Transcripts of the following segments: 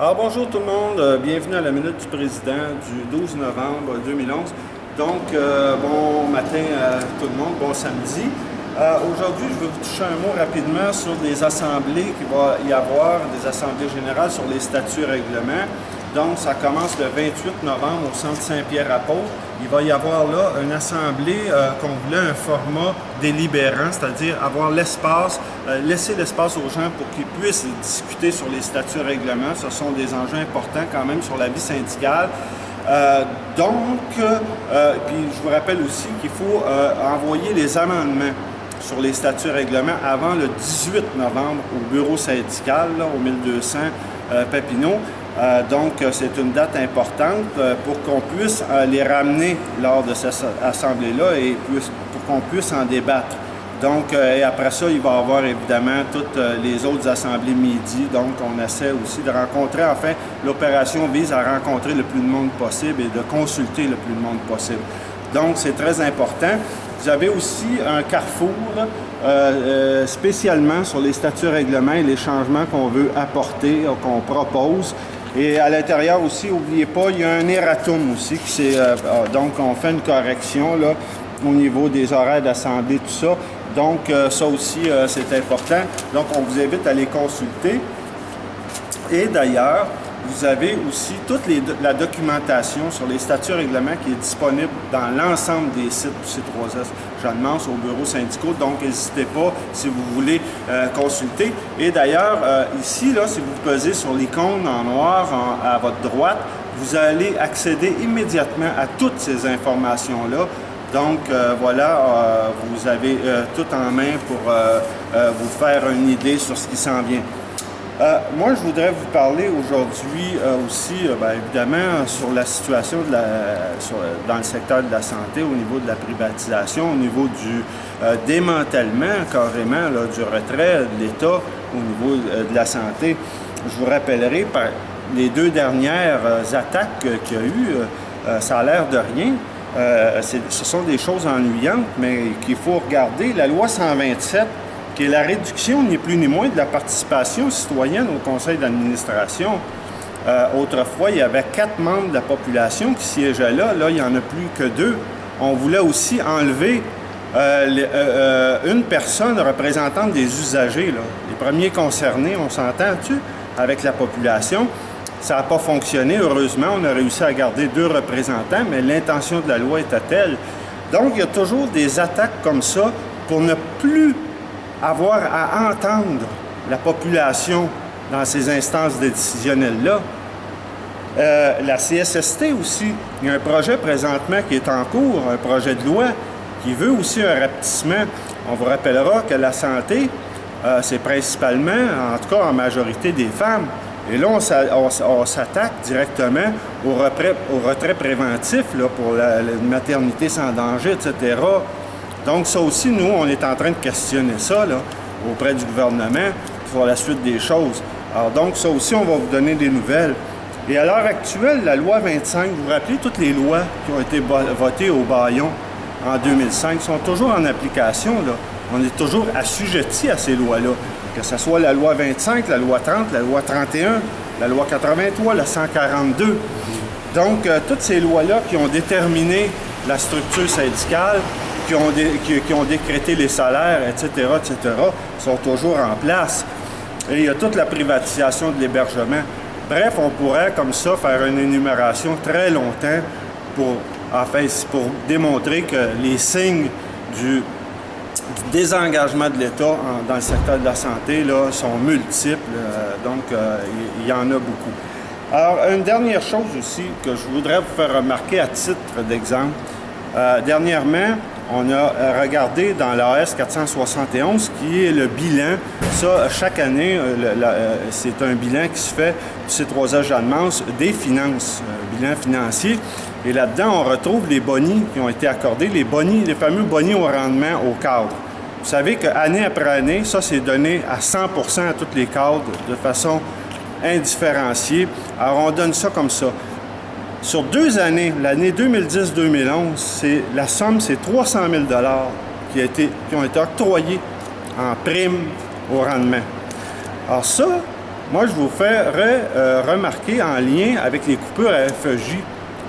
Alors bonjour tout le monde, bienvenue à la Minute du Président du 12 novembre 2011. Donc bon matin à tout le monde, bon samedi. Aujourd'hui, je vais vous toucher un mot rapidement sur les assemblées qu'il va y avoir, des assemblées générales sur les statuts et règlements. Donc ça commence le 28 novembre au Centre Saint-Pierre-Apôtre. Il va y avoir là une assemblée qu'on voulait un format délibérant, c'est-à-dire avoir l'espace, laisser l'espace aux gens pour qu'ils puissent discuter sur les statuts et règlements. Ce sont des enjeux importants quand même sur la vie syndicale. Puis je vous rappelle aussi qu'il faut envoyer les amendements sur les statuts et règlements avant le 18 novembre au bureau syndical, là, au 1200 Papineau. Donc, c'est une date importante pour qu'on puisse les ramener lors de cette assemblée-là et pour qu'on puisse en débattre. Donc, et après ça, il va y avoir évidemment toutes les autres assemblées midi. Donc, on essaie aussi de rencontrer, enfin, l'opération vise à rencontrer le plus de monde possible et de consulter le plus de monde possible. Donc, c'est très important. Vous avez aussi un carrefour spécialement sur les statuts et règlements et les changements qu'on veut apporter, qu'on propose. Et à l'intérieur aussi, n'oubliez pas, il y a un erratum aussi. Donc, on fait une correction là, au niveau des horaires d'assemblée, tout ça. Donc, ça aussi, c'est important. Donc, on vous invite à les consulter. Et d'ailleurs, vous avez aussi toute la documentation sur les statuts et règlements qui est disponible dans l'ensemble des sites du C3S Jeanne-Mance au bureau syndicaux. Donc, n'hésitez pas si vous voulez consulter. Et d'ailleurs, ici, là, si vous pesez sur l'icône en noir à votre droite, vous allez accéder immédiatement à toutes ces informations-là. Donc, voilà, vous avez tout en main pour vous faire une idée sur ce qui s'en vient. Moi, je voudrais vous parler aujourd'hui aussi, évidemment, sur la situation dans le secteur de la santé, au niveau de la privatisation, au niveau du démantèlement carrément là, du retrait de l'État au niveau de la santé. Je vous rappellerai, par les deux dernières attaques qu'il y a eu, ça a l'air de rien. Ce sont des choses ennuyantes, mais qu'il faut regarder. La loi 127, qui est la réduction, ni plus ni moins, de la participation citoyenne au conseil d'administration. Autrefois, il y avait 4 membres de la population qui siégeaient là. Là, il n'y en a plus que 2. On voulait aussi enlever une personne représentante des usagers, là. Les premiers concernés, on s'entend-tu, avec la population. Ça n'a pas fonctionné, heureusement. On a réussi à garder 2 représentants, mais l'intention de la loi était telle. Donc, il y a toujours des attaques comme ça pour ne plus avoir à entendre la population dans ces instances décisionnelles-là. La CSST aussi, il y a un projet présentement qui est en cours, un projet de loi qui veut aussi un rapetissement. On vous rappellera que la santé, c'est principalement, en tout cas en majorité des femmes. Et là, on s'attaque directement au retrait préventif là, pour la maternité sans danger, etc. Donc, ça aussi, nous, on est en train de questionner ça là, auprès du gouvernement pour la suite des choses. Alors, donc, ça aussi, on va vous donner des nouvelles. Et à l'heure actuelle, la loi 25, vous vous rappelez, toutes les lois qui ont été votées au Bayon en 2005 sont toujours en application. Là. On est toujours assujettis à ces lois-là. Que ce soit la loi 25, la loi 30, la loi 31, la loi 83, la 142. Donc, toutes ces lois-là qui ont déterminé la structure syndicale, qui ont décrété les salaires, etc., sont toujours en place. Et il y a toute la privatisation de l'hébergement. Bref, on pourrait, comme ça, faire une énumération très longtemps pour démontrer que les signes du désengagement de l'État dans le secteur de la santé là, sont multiples. Donc, il y en a beaucoup. Alors, une dernière chose aussi que je voudrais vous faire remarquer à titre d'exemple. Dernièrement, on a regardé dans l'AS 471 qui est le bilan. Ça, chaque année, c'est un bilan qui se fait du C3S Jeanne-Mance des finances, bilan financier. Et là-dedans, on retrouve les bonis qui ont été accordés, les fameux bonis au rendement au cadre. Vous savez qu'année après année, ça, c'est donné à 100% à tous les cadres de façon indifférenciée. Alors, on donne ça comme ça. Sur 2 années, l'année 2010-2011, la somme, c'est 300 000 qui ont été octroyés en prime au rendement. Alors ça, moi, je vous ferai remarquer en lien avec les coupures à FEJ,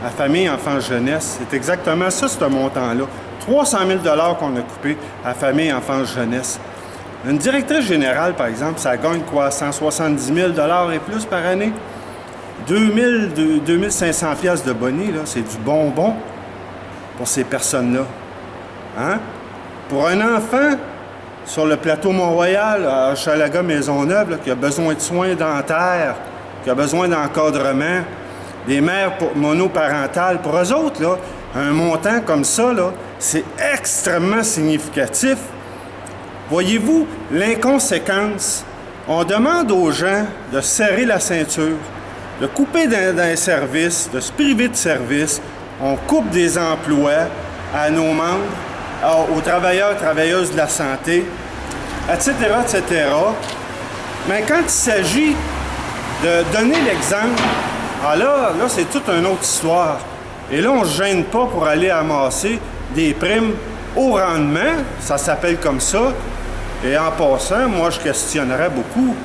à famille, enfants, jeunesse. C'est exactement ça, ce montant-là. 300 000 $ qu'on a coupé à famille, enfants, jeunesse. Une directrice générale, par exemple, ça gagne quoi? 170 000 $ et plus par année? 2500 pièces de boni, là, c'est du bonbon pour ces personnes-là. Hein? Pour un enfant sur le plateau Mont-Royal, à Hochelaga-Maisonneuve, là, qui a besoin de soins dentaires, qui a besoin d'encadrement, des mères monoparentales, pour eux autres, là, un montant comme ça, là, c'est extrêmement significatif. Voyez-vous l'inconséquence? On demande aux gens de serrer la ceinture, de couper d'un service, de se priver de service. On coupe des emplois à nos membres, aux travailleurs, travailleuses de la santé, etc., etc. Mais quand il s'agit de donner l'exemple, là, c'est toute une autre histoire. Et là, on ne se gêne pas pour aller amasser des primes au rendement, ça s'appelle comme ça. Et en passant, moi, je questionnerais beaucoup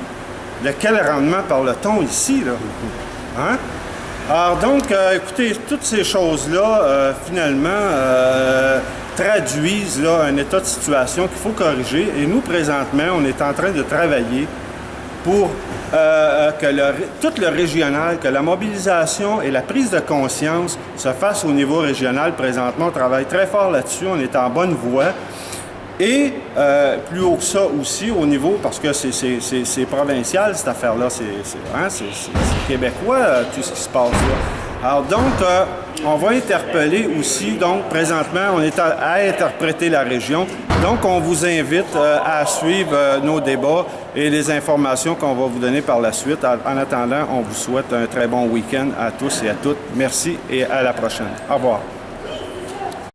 de quel rendement parle-t-on ici, là? Hein? Alors donc, écoutez, toutes ces choses-là, finalement, traduisent là, un état de situation qu'il faut corriger. Et nous, présentement, on est en train de travailler pour que tout le régional, que la mobilisation et la prise de conscience se fassent au niveau régional. Présentement, on travaille très fort là-dessus, on est en bonne voie. Et plus haut que ça aussi, au niveau, parce que c'est provincial, cette affaire-là, c'est québécois, tout ce qui se passe là. Alors donc, on va interpeller aussi, donc présentement, on est à interpréter la région. Donc, on vous invite à suivre nos débats et les informations qu'on va vous donner par la suite. En attendant, on vous souhaite un très bon week-end à tous et à toutes. Merci et à la prochaine. Au revoir.